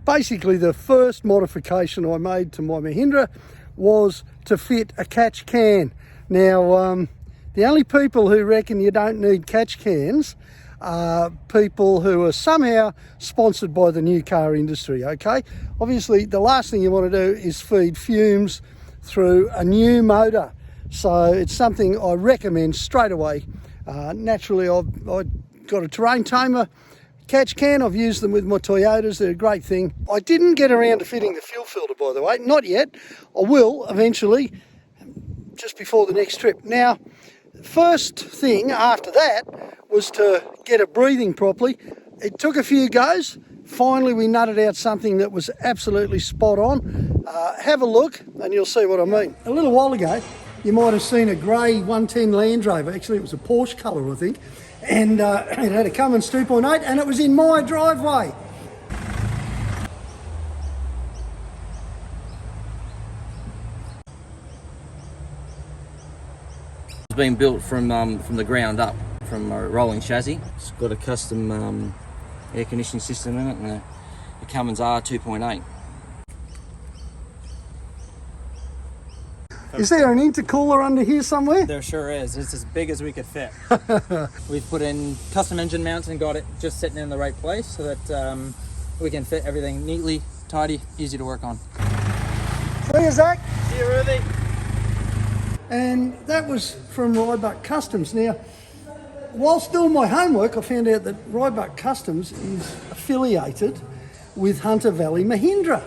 Basically, the first modification I made to my Mahindra was to fit a catch can. Now, the only people who reckon you don't need catch cans are people who are somehow sponsored by the new car industry, okay? Obviously, the last thing you want to do is feed fumes through a new motor. So it's something I recommend straight away. Naturally, I've got a terrain tamer catch can. I've used them with my Toyotas. They're a great thing. I didn't get around to fitting the fuel filter, by the way. Not yet. I will eventually, just before the next trip. Now, first thing after that was to get it breathing properly. It took a few goes. Finally, we nutted out something that was absolutely spot on. Have a look and you'll see what I mean. A little while ago, you might have seen a grey 110 Land Rover. Actually, it was a Porsche colour, I think. And it had a Cummins 2.8 and it was in my driveway. It's been built from the ground up, from a rolling chassis. It's got a custom air conditioning system in it and a Cummins R2.8. Is there an intercooler under here somewhere? There sure is. It's as big as we could fit. We've put in custom engine mounts and got it just sitting in the right place so that we can fit everything neatly, tidy, easy to work on. See you, Zach. See you, Ruthie. And that was from Rybuck Customs. Now, whilst doing my homework, I found out that Rybuck Customs is affiliated with Hunter Valley Mahindra.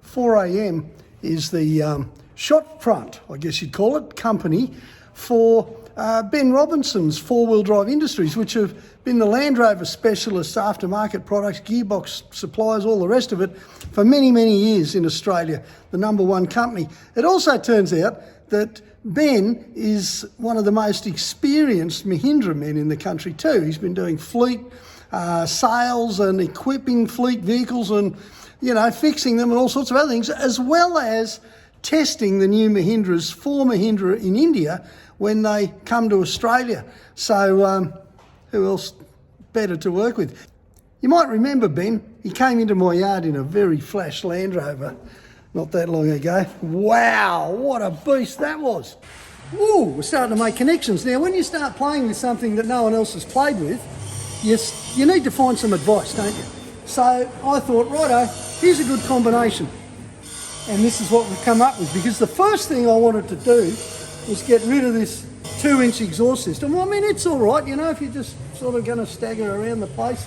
4 AM is the shop front, I guess you'd call it, company for Ben Robinson's four-wheel drive industries, which have been the Land Rover specialists, aftermarket products, gearbox suppliers, all the rest of it, for many, many years in Australia, the #1 company. It also turns out that Ben is one of the most experienced Mahindra men in the country too. He's been doing fleet sales and equipping fleet vehicles and, you know, fixing them and all sorts of other things, as well as testing the new Mahindras for Mahindra in India when they come to Australia. So who else better to work with? You might remember Ben. He came into my yard in a very flash Land Rover not that long ago. Wow, what a beast that was. Ooh, we're starting to make connections. Now, when you start playing with something that no one else has played with, you need to find some advice, don't you? So I thought, righto, here's a good combination. And this is what we've come up with, because the first thing I wanted to do was get rid of this 2-inch exhaust system. Well, I mean, it's all right, you know, if you're just sort of going to stagger around the place.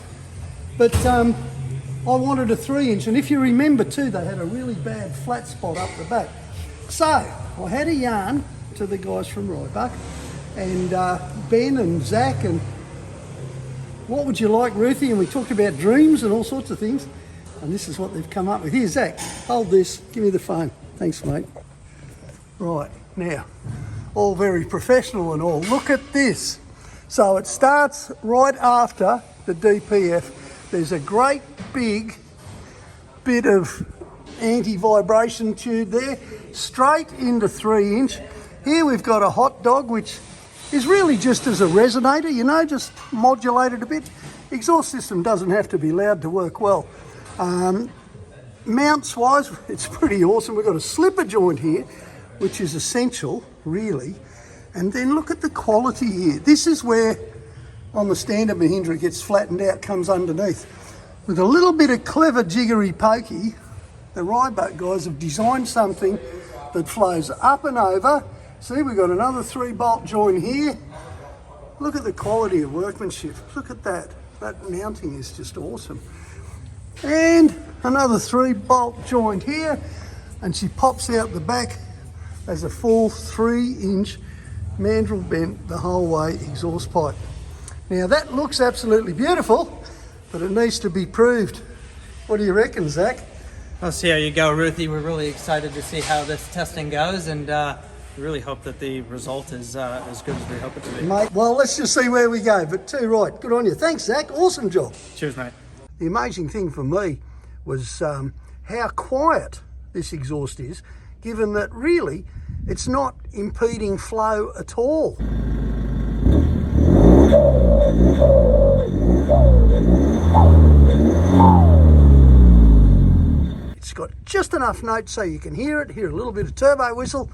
But I wanted a 3-inch, and if you remember too, they had a really bad flat spot up the back. So I had a yarn to the guys from Rybuck, and Ben and Zach, and what would you like, Ruthie? And we talked about dreams and all sorts of things. And this is what they've come up with. Here, Zach, hold this. Give me the phone. Thanks, mate. Right, now, all very professional and all. Look at this. So it starts right after the DPF. There's a great big bit of anti-vibration tube there, straight into 3-inch. Here we've got a hot dog, which is really just as a resonator, you know, just modulated a bit. Exhaust system doesn't have to be loud to work well. Mounts wise, it's pretty awesome. We've got a slipper joint here, which is essential, really. And then look at the quality here. This is where, on the standard Mahindra, it gets flattened out, comes underneath. With a little bit of clever jiggery pokey, the Rybuck guys have designed something that flows up and over. See, we've got another 3-bolt joint here. Look at the quality of workmanship. Look at that. That mounting is just awesome. And another 3-bolt joint here, and she pops out the back as a full 3-inch mandrel bent the whole way exhaust pipe. Now that looks absolutely beautiful, but it needs to be proved. What do you reckon, Zach? I'll see how you go, Ruthie. We're really excited to see how this testing goes, and we really hope that the result is as good as we hope it to be. Mate, well, let's just see where we go, but too right. Good on you. Thanks, Zach. Awesome job. Cheers, mate. The amazing thing for me was how quiet this exhaust is, given that really it's not impeding flow at all. got just enough note so you can hear it, hear a little bit of turbo whistle,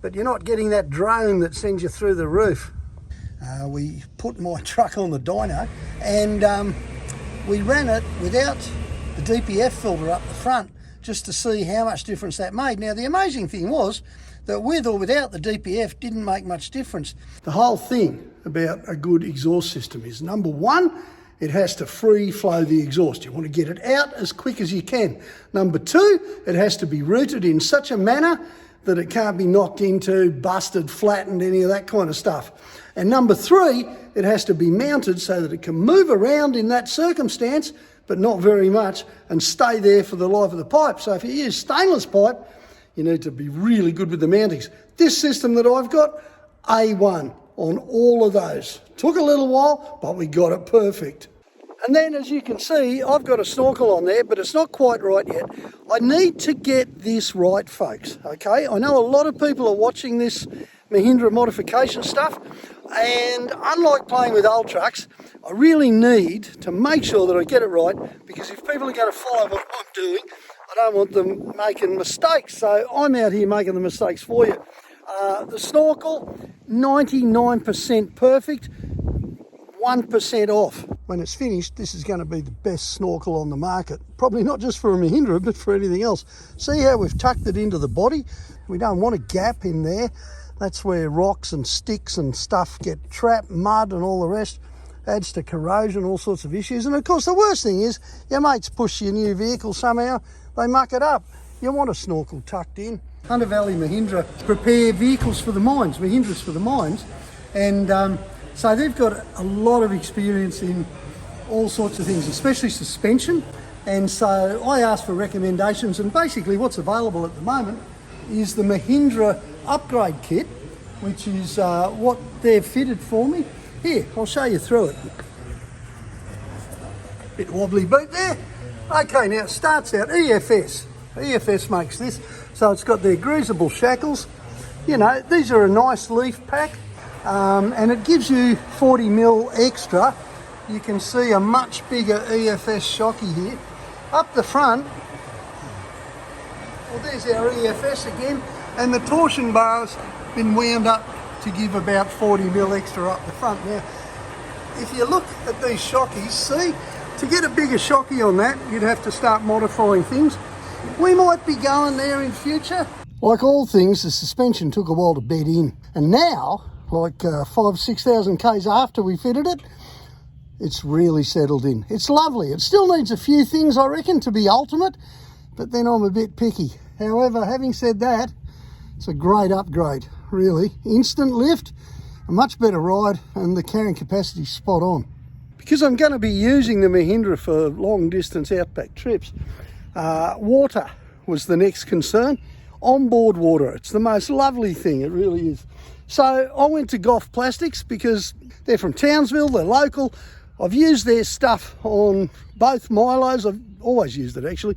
but you're not getting that drone that sends you through the roof. We put my truck on the dyno and we ran it without the DPF filter up the front just to see how much difference that made. Now the amazing thing was that with or without the DPF didn't make much difference. The whole thing about a good exhaust system is, number one, it has to free flow the exhaust. You want to get it out as quick as you can. Number two, it has to be routed in such a manner that it can't be knocked into, busted, flattened, any of that kind of stuff. And number three, it has to be mounted so that it can move around in that circumstance, but not very much, and stay there for the life of the pipe. So if you use stainless pipe, you need to be really good with the mountings. This system that I've got, A1 on all of those. Took a little while, but we got it perfect. And then as you can see, I've got a snorkel on there, but it's not quite right yet. I need to get this right, folks, okay? I know a lot of people are watching this Mahindra modification stuff, and unlike playing with old trucks, I really need to make sure that I get it right, because if people are going to follow what I'm doing, I don't want them making mistakes. So I'm out here making the mistakes for you. The snorkel, 99% perfect, 1% off. When it's finished, this is going to be the best snorkel on the market. Probably not just for a Mahindra, but for anything else. See how we've tucked it into the body? We don't want a gap in there. That's where rocks and sticks and stuff get trapped, mud and all the rest. Adds to corrosion, all sorts of issues. And of course, the worst thing is, your mates push your new vehicle somehow, they muck it up. You want a snorkel tucked in. Hunter Valley Mahindra prepare vehicles for the mines, Mahindras for the mines. And so they've got a lot of experience in all sorts of things, especially suspension. And so I asked for recommendations, and basically what's available at the moment is the Mahindra upgrade kit, which is what they've fitted for me. Here, I'll show you through it. Bit wobbly boot there. Okay, now it starts out EFS. EFS makes this, so it's got their greasable shackles. You know, these are a nice leaf pack, and it gives you 40 mil extra. You can see a much bigger EFS shocky here. Up the front, well, there's our EFS again, and the torsion bar's been wound up to give about 40 mil extra up the front. Now, if you look at these shockies, see, to get a bigger shocky on that, you'd have to start modifying things. We might be going there in future. Like all things, the suspension took a while to bed in, and now, like 5,000-6,000 k's after we fitted it, it's really settled in. It's lovely. It still needs a few things, I reckon, to be ultimate, but then I'm a bit picky. However, having said that, it's a great upgrade, really. Instant lift, a much better ride, and the carrying capacity spot on. Because I'm going to be using the Mahindra for long distance outback trips, water was the next concern. Onboard water, it's the most lovely thing, it really is. So I went to Goff Plastics because they're from Townsville, they're local. I've used their stuff on both Milos. I've always used it, actually.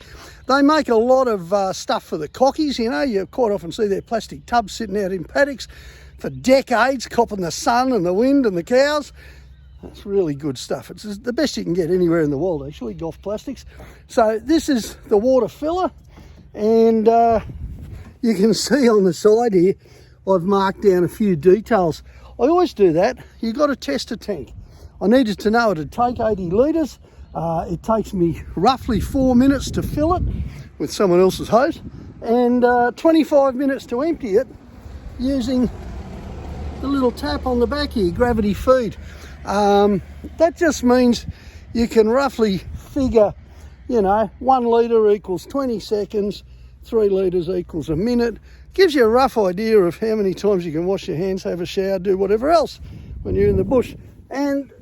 They make a lot of stuff for the cockies, you know. You quite often see their plastic tubs sitting out in paddocks for decades, copping the sun and the wind and the cows. It's really good stuff. It's the best you can get anywhere in the world, actually, Goff Plastics. So this is the water filler, and you can see on the side here, I've marked down a few details. I always do that. You've got to test a tank. I needed to know it'd take 80 litres. It takes me roughly 4 minutes to fill it with someone else's hose, and 25 minutes to empty it using the little tap on the back here, gravity feed. That just means you can roughly figure, you know, 1 litre equals 20 seconds, 3 litres equals a minute. Gives you a rough idea of how many times you can wash your hands, have a shower, do whatever else when you're in the bush. And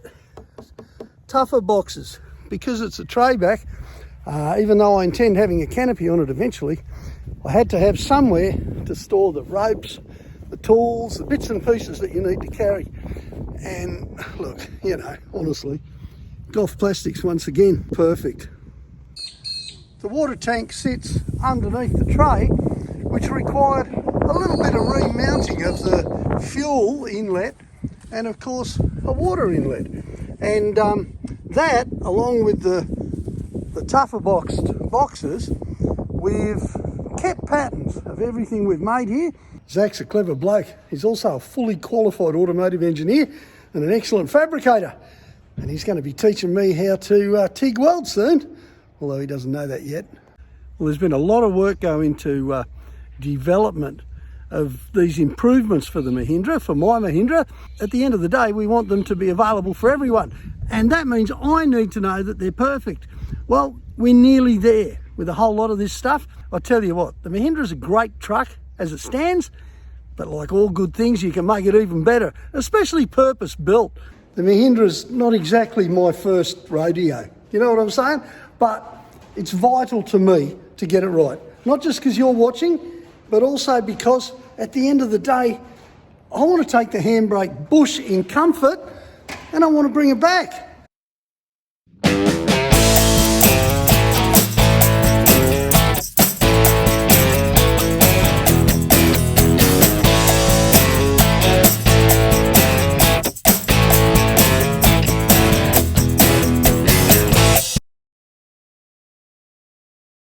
tougher boxes, because it's a tray back, even though I intend having a canopy on it eventually, I had to have somewhere to store the ropes, the tools, the bits and pieces that you need to carry. And look, you know, honestly, Goff Plastics once again, perfect. The water tank sits underneath the tray, which required a little bit of remounting of the fuel inlet and of course a water inlet. And that, along with the tougher boxes, We've kept patterns of everything we've made here. Zach's a clever bloke. He's also a fully qualified automotive engineer and an excellent fabricator. And he's going to be teaching me how to TIG weld soon, although he doesn't know that yet. Well, there's been a lot of work go into development of these improvements for the Mahindra, for my Mahindra. At the end of the day, we want them to be available for everyone. And that means I need to know that they're perfect. Well, we're nearly there with a whole lot of this stuff. I tell you what, the Mahindra's a great truck as it stands, but like all good things, you can make it even better, especially purpose built. The Mahindra's not exactly my first rodeo, you know what I'm saying? But it's vital to me to get it right. Not just because you're watching, but also because at the end of the day, I want to take the handbrake bush in comfort and I want to bring it back.